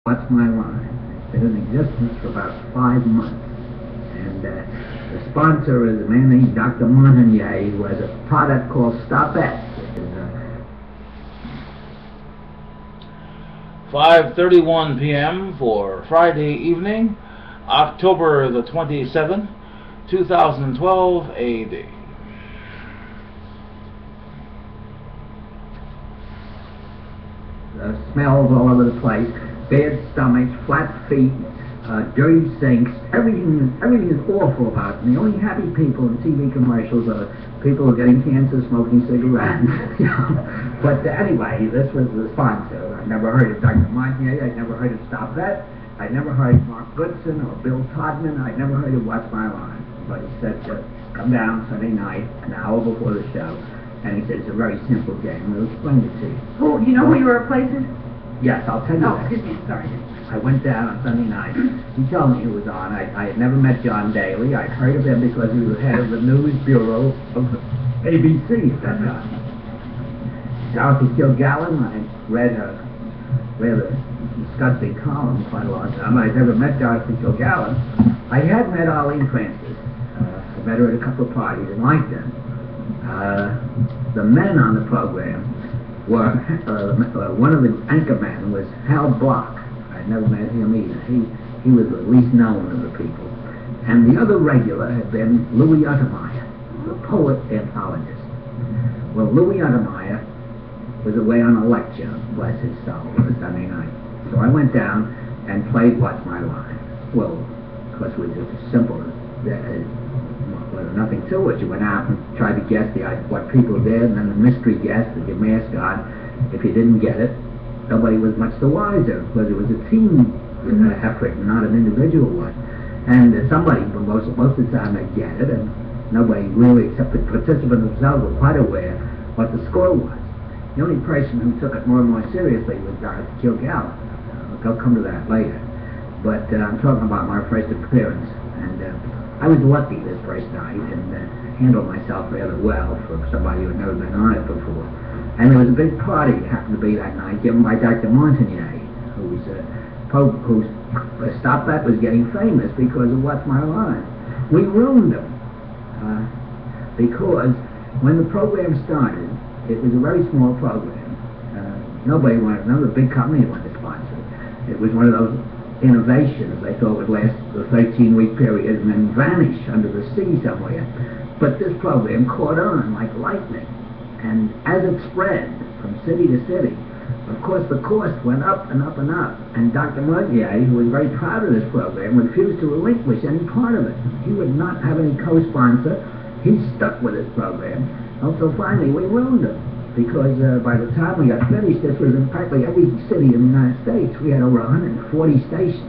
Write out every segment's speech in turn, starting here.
What's My Line? It's been in existence for about 5 months. And the sponsor is a man named Dr. Montagnier, who has a product called Stop It. 5:31 p.m. for Friday evening, October the 27th, 2012 AD. Smells all over the place, bad stomachs, flat feet, dirty sinks. Everything is awful about it. And the only happy people in TV commercials are people who are getting cancer smoking cigarettes. But anyway, this was the sponsor. I never heard of Dr. Montagnier. I never heard of Stop That. I never heard of Mark Goodson or Bill Todman. I never heard of What's My Line. But he said, come down Sunday night, an hour before the show. And he said, it's a very simple game. We'll explain it to you. Oh, you know who you were replacing? Yes, I'll tell you that. Excuse me, sorry. I went down on Sunday night. He told me he was on. I had never met John Daly. I'd heard of him because he was head of the news bureau of ABC at that time. Dorothy Kilgallen, I read her rather disgusting column quite a long time. I'd never met Dorothy Kilgallen. I had met Arlene Francis. I met her at a couple of parties and liked her. The men on the program were, one of the anchor men was Hal Block. I'd never met him either. He was the least known of the people. And the other regular had been Louis Untermeyer, the poet anthologist. Well, Louis Untermeyer was away on a lecture, bless his soul, on a Sunday night. So I went down and played What's My Line. Well, of course, it was just simple. Nothing to it. You went out and tried to guess what people did, and then the mystery guess that your mask on. If you didn't get it, nobody was much the wiser, because it was a team effort and not an individual one. And somebody, most of the time, they'd get it, and nobody really, except the participants themselves, were quite aware what the score was. The only person who took it more and more seriously was Dorothy Kilgallen. I'll come to that later. But I'm talking about my first appearance, and I was lucky this first night and handled myself rather well for somebody who had never been on it before. And there was a big party that happened to be that night given by Dr. Montagnier, whose Stop That was getting famous because of What's My Line. We ruined him because when the program started, it was a very small program. None of the big companies wanted to sponsor it. It was one of those innovations they thought would last the 13-week period and then vanish under the sea somewhere. But this program caught on like lightning, and as it spread from city to city, of course the cost went up and up and up, and Dr. Montagnier, who was very proud of this program, refused to relinquish any part of it. He would not have any co-sponsor. He stuck with his program until finally we ruined him. Because by the time we got finished, this was in practically every city in the United States. We had over 140 stations,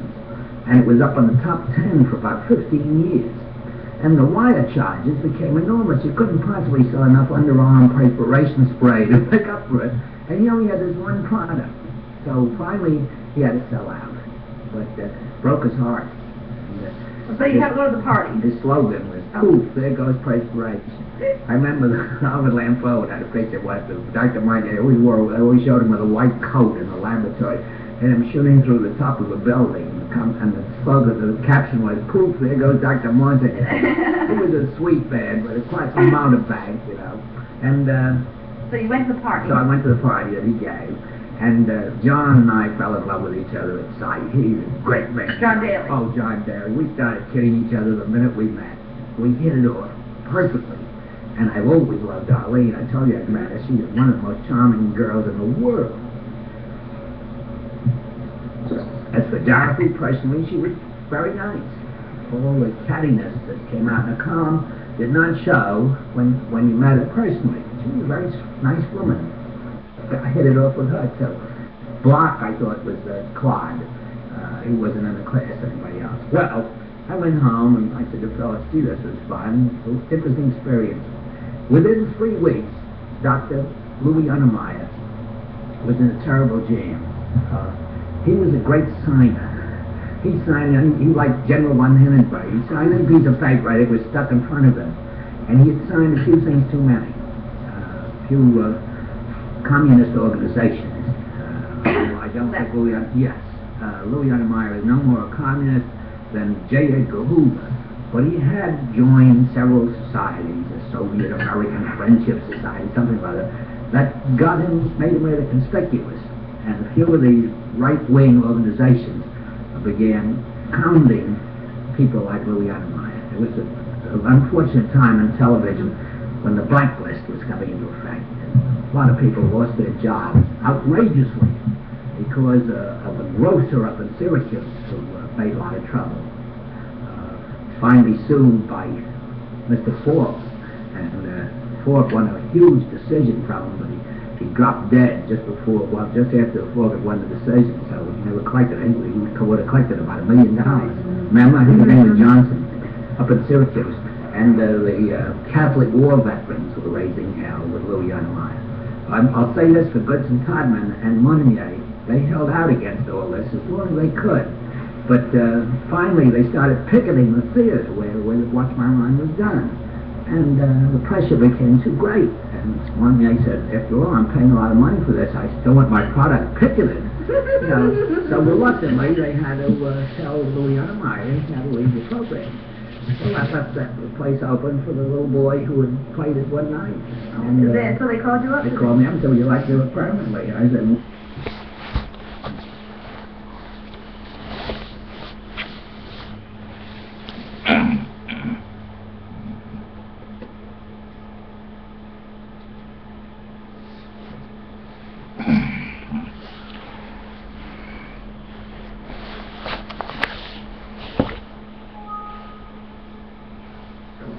and it was up on the top 10 for about 15 years. And the wire charges became enormous. You couldn't possibly sell enough underarm perspiration spray to make up for it, and he only had this one product. So finally, he had to sell out, but broke his heart. And, so you had to go to the party. His slogan was, "Poof, there goes perspiration." I remember Alvin Lamphode had a picture of what Dr. Montagnier always showed him with a white coat in the laboratory, and him shooting through the top of a building, and the slogan, the caption was, "Poof, there goes Dr. Montagnier." He was a sweet man, but it quite some mountebank, you know. And so you went to the party. So I went to the party that he gave, and John and I fell in love with each other at sight. He's a great man. John Daly. Oh, John Daly. We started kidding each other the minute we met. We hit it off perfectly. And I've always loved Arlene. I told you I'd met her. She's one of the most charming girls in the world. As for Dorothy, personally, she was very nice. All the cattiness that came out in the column did not show when you met her personally. She was a very nice woman. I hit it off with her, too. Block, I thought, was Claude. He wasn't in the class anybody else. Well, I went home and I said to the fellows, gee, this was fun. It was an interesting experience. Within 3 weeks, Dr. Louis Untermeyer was in a terrible jam. He was a great signer. He signed, he liked General von Hindenburg. He signed a piece of paper that was stuck in front of him. And he had signed a few things too many. A few communist organizations. I don't think yes. Louis Untermeyer is no more a communist than J. Edgar Hoover, but he had joined several societies, a Soviet American Friendship Society, something like that got him, made him rather conspicuous. And a few of these right-wing organizations began hounding people like Louis Untermeyer. It was an unfortunate time in television when the blacklist was coming into effect. A lot of people lost their jobs outrageously because of a grocer up in Syracuse who made a lot of trouble. Finally sued by Mr. Forbes, and Forbes won a huge decision from him, but he dropped dead just after Forbes won the decision, so he never collected it. He would have collected about $1 million. Remember, his name was Johnson, up in Syracuse. And the Catholic war veterans were raising hell with Louis Untermeyer. I'll say this for Goodson Todman and Monnier. They held out against all this as long as they could. But finally they started picketing the theater where Watch My Line was done. And the pressure became too great. And Monnier said, after all, I'm paying a lot of money for this. I still want my product picketed. You know, so reluctantly they had to tell Louis Untermeyer he had to leave the program. Well, I left that place open for the little boy who had played it one night. And, so they called you up? They called me up and said, would you like to do it permanently? I said,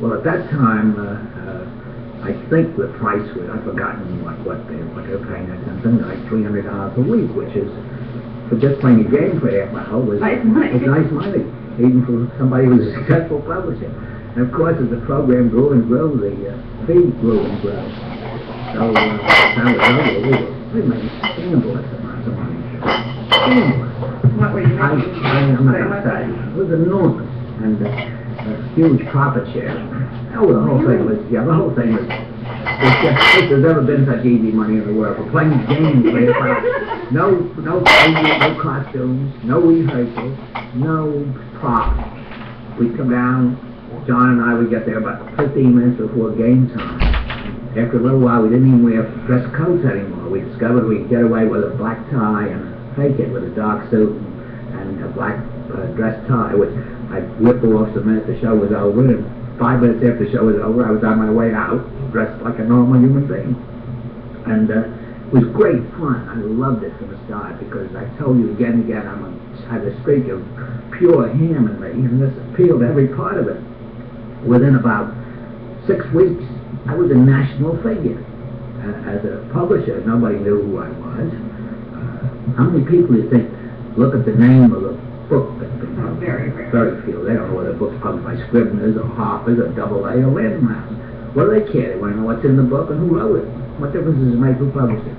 well, at that time, I think the price was, I've forgotten what they were paying at something like $300 a week, which is, for just playing a game for half an hour, was nice money, even for somebody who was a successful publisher. And of course, as the program grew and grew, the fee grew and grew. So, time was over, we made scandalous amounts of money. Scandalous. What were you making? I'm not going to say. It was enormous. And huge profit share. Oh, the whole thing was, if there's ever been such easy money in the world for playing games, no costumes, no rehearsals, no props. We'd come down, John and I would get there about 15 minutes before game time. After a little while, we didn't even wear dress coats anymore. We discovered we could get away with a black tie and fake it with a dark suit and a black dress tie, which I'd whip off the minute the show was over, and 5 minutes after the show was over, I was on my way out, dressed like a normal human being. And it was great fun. I loved it from the start, because I told you again and again, I had a streak of pure ham in me, and this appealed to every part of it. Within about 6 weeks, I was a national figure. As a publisher, nobody knew who I was. How many people do you think look at the name of the book that's been published? Very few. They don't know whether the book's published by Scribner's or Harper's or Double A or Random House. What do they care? They want to know what's in the book and who wrote it. What difference does it make who published it?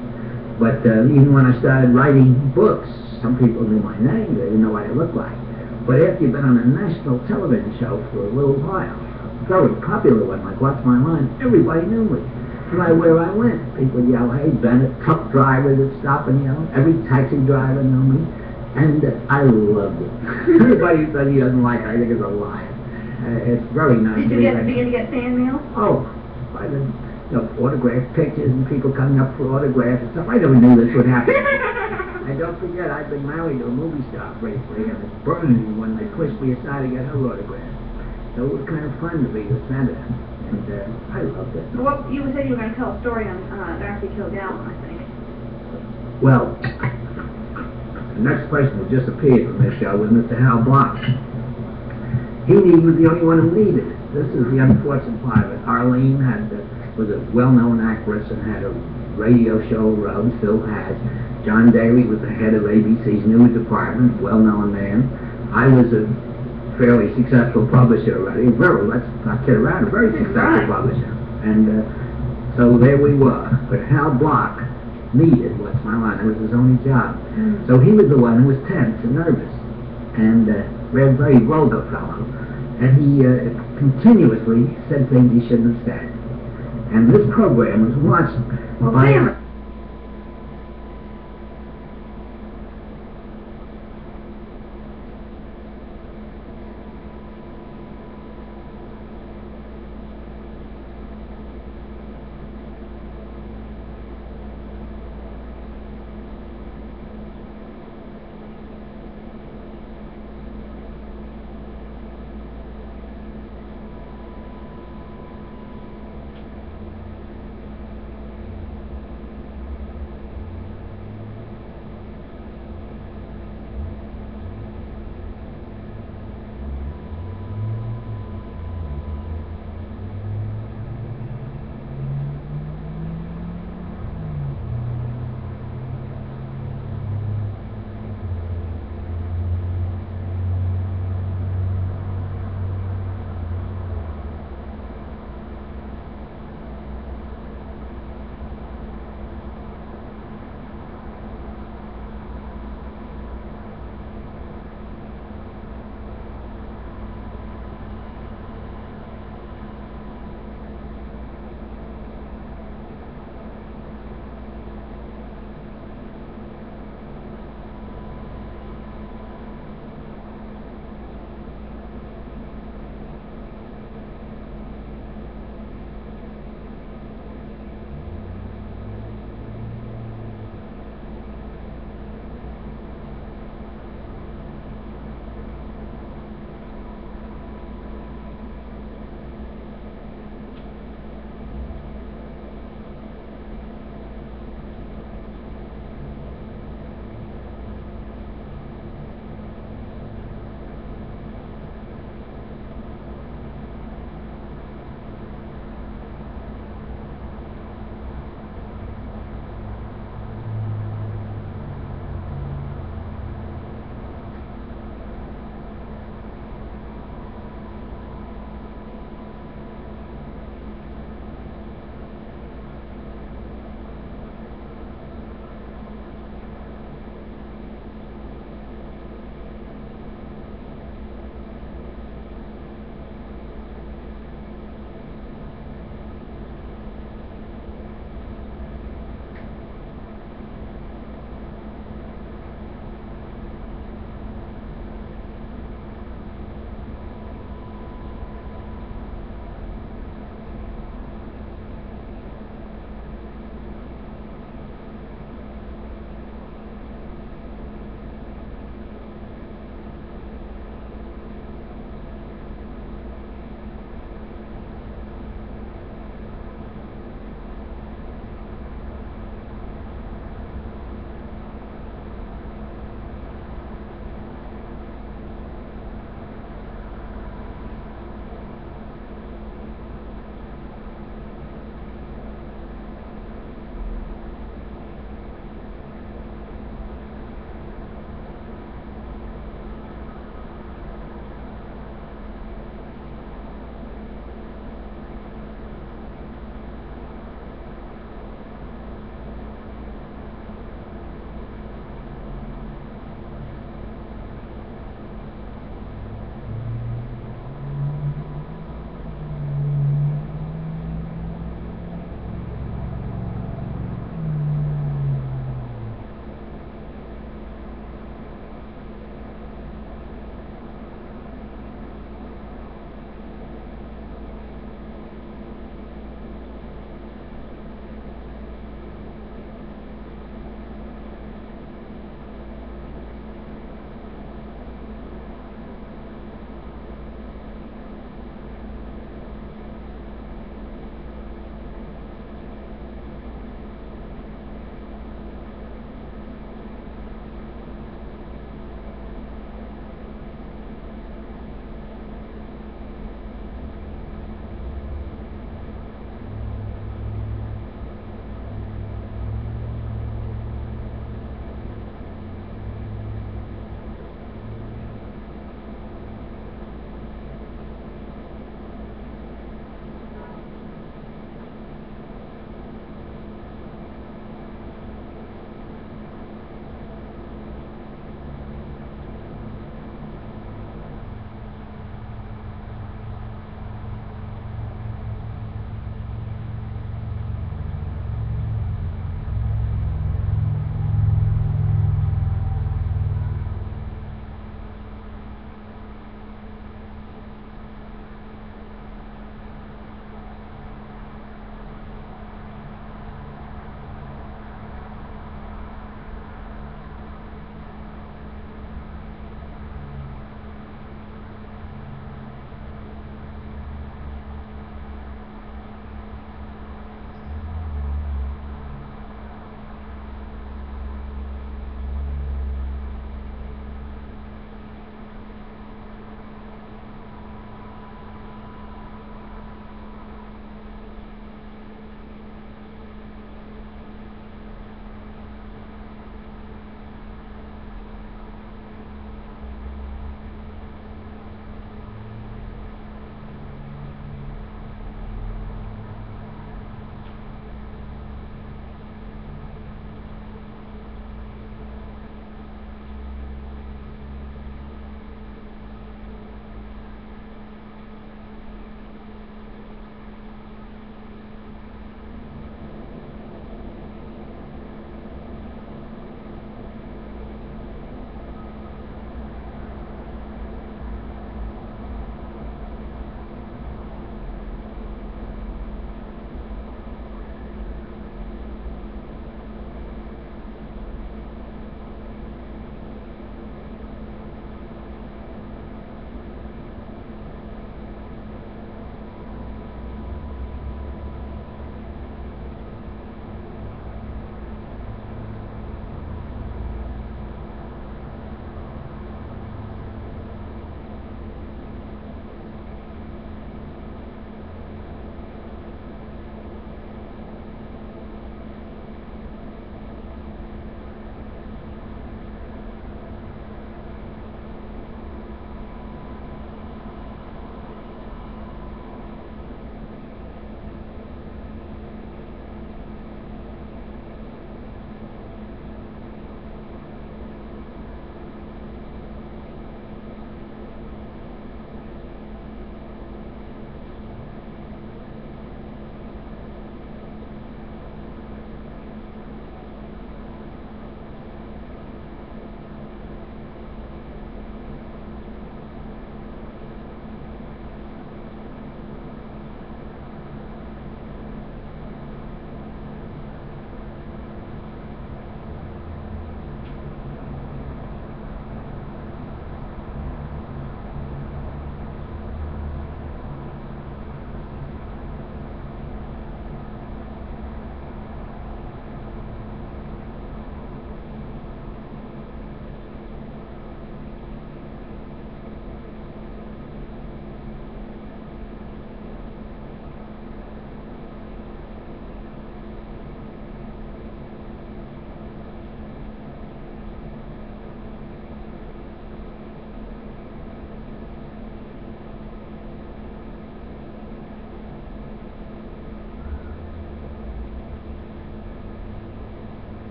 But even when I started writing books, some people knew my name. They didn't know what I looked like. But after you've been on a national television show for a little while, a very popular one like Watch My Line, everybody knew me. Right where I went, people would yell, "Hey, Bennett!" Truck drivers would stop and yell. Every taxi driver knew me. And I loved it. Anybody who says he doesn't like it, I think is a liar. It's very nice. Did you begin to get fan mail? Oh, I did, autograph pictures and people coming up for autographs and stuff. I never knew this would happen. And don't forget, I've been married to a movie star briefly, and it burned me when they pushed me aside to get her autograph. So it was kind of fun to be the center, and I loved it. Well, you said you were going to tell a story on Darcy Killed Allen, I think. Well, the next person who just appeared from this show was Mr. Hal Block. He was the only one who needed it. This is the unfortunate part of it. Arlene was a well-known actress and had a radio show around, still has. John Daly was the head of ABC's news department, well-known man. I was a fairly successful publisher already. Let's not kid around, a very successful publisher. And so there we were. But Hal Block needed What's My Line. It was his only job. So he was the one who was tense and nervous, and a very vulgar fellow. And he continuously said things he shouldn't have said. And this program was watched by...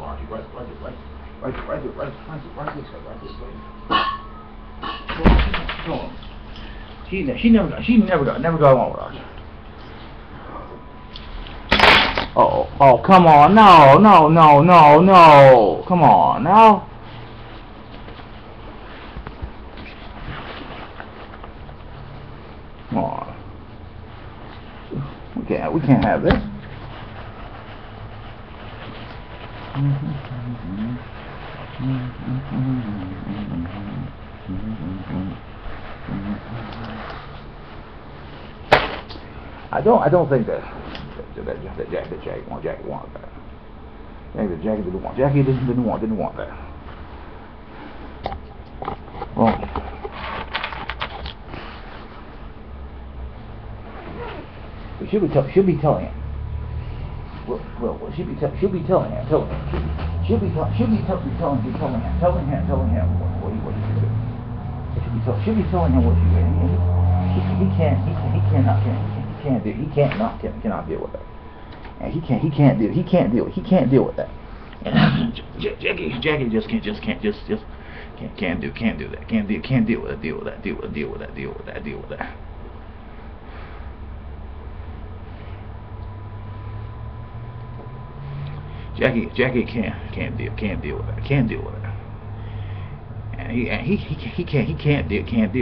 Archie right this way. She never got along with Archie. Oh, come on, no, come on, now. Come on. We can't have this. I don't think that Jackie wanted that. Jackie didn't want that. Well, she'll be telling him. Well, she'll be telling him. Telling him what he should do. She'll be telling him what he should do. He cannot deal with that. And he can't deal with that. And Jackie just can't do that. Can't deal with that. Jackie can't deal with that. And he can't deal